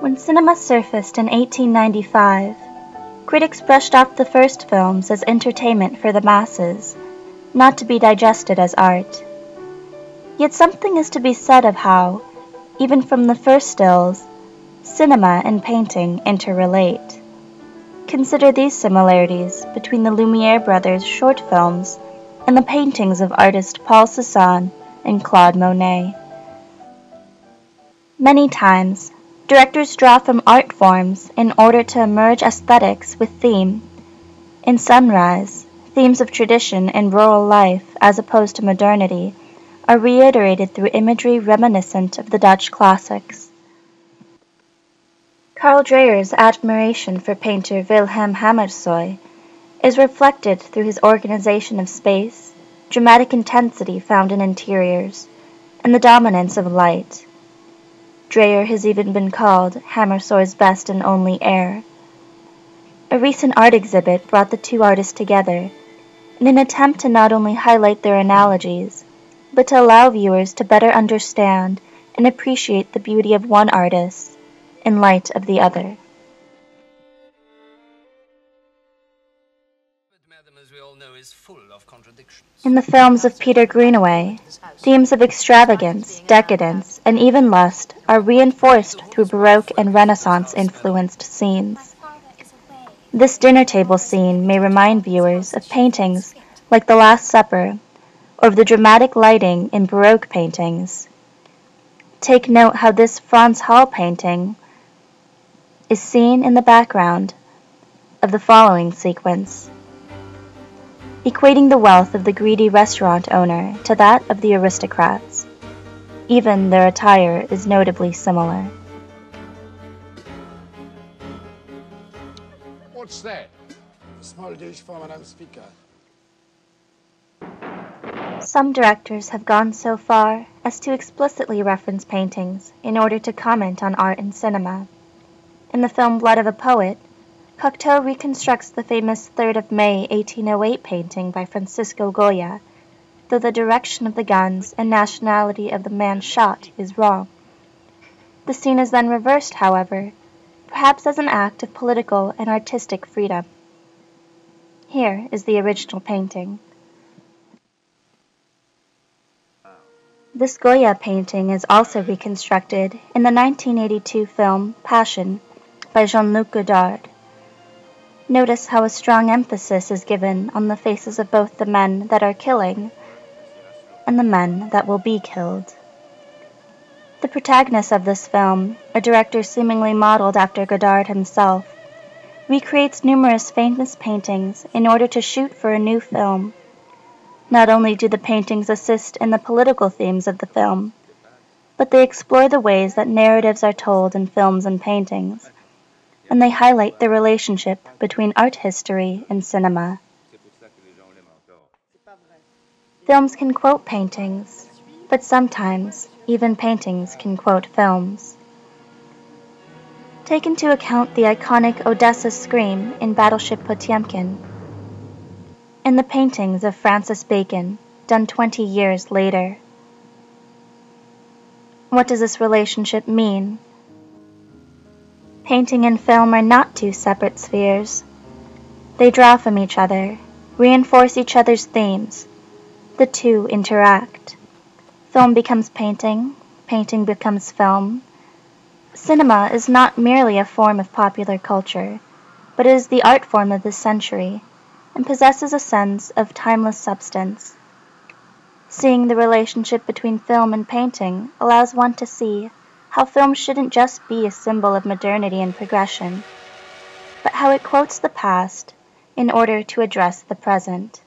When cinema surfaced in 1895, critics brushed off the first films as entertainment for the masses, not to be digested as art. Yet something is to be said of how, even from the first stills, cinema and painting interrelate. Consider these similarities between the Lumiere brothers' short films and the paintings of artist Paul Cézanne and Claude Monet. Many times, directors draw from art forms in order to emerge aesthetics with theme. In Sunrise, themes of tradition and rural life as opposed to modernity are reiterated through imagery reminiscent of the Dutch classics. Carl Dreyer's admiration for painter Wilhelm Hammershøi is reflected through his organization of space, dramatic intensity found in interiors, and the dominance of light. Dreyer has even been called Hammershøi's best and only heir. A recent art exhibit brought the two artists together in an attempt to not only highlight their analogies, but to allow viewers to better understand and appreciate the beauty of one artist in light of the other. In the films of Peter Greenaway, themes of extravagance, decadence, and even lust are reinforced through Baroque and Renaissance-influenced scenes. This dinner table scene may remind viewers of paintings like The Last Supper, or of the dramatic lighting in Baroque paintings. Take note how this Frans Hal painting is seen in the background of the following sequence, equating the wealth of the greedy restaurant owner to that of the aristocrats. Even their attire is notably similar. What's that? A small dish for Madame Speaker. Some directors have gone so far as to explicitly reference paintings in order to comment on art and cinema. In the film Blood of a Poet, Cocteau reconstructs the famous 3rd of May 1808 painting by Francisco Goya, though the direction of the guns and nationality of the man shot is wrong. The scene is then reversed, however, perhaps as an act of political and artistic freedom. Here is the original painting. This Goya painting is also reconstructed in the 1982 film Passion by Jean-Luc Godard. Notice how a strong emphasis is given on the faces of both the men that are killing and the men that will be killed. The protagonist of this film, a director seemingly modeled after Godard himself, recreates numerous famous paintings in order to shoot for a new film. Not only do the paintings assist in the political themes of the film, but they explore the ways that narratives are told in films and paintings, and they highlight the relationship between art history and cinema. Films can quote paintings, but sometimes even paintings can quote films. Take into account the iconic Odessa scream in Battleship Potemkin, and the paintings of Francis Bacon, done 20 years later. What does this relationship mean? Painting and film are not two separate spheres. They draw from each other, reinforce each other's themes. The two interact. Film becomes painting, painting becomes film. Cinema is not merely a form of popular culture, but it is the art form of this century, and possesses a sense of timeless substance. Seeing the relationship between film and painting allows one to see how film shouldn't just be a symbol of modernity and progression, but how it quotes the past in order to address the present.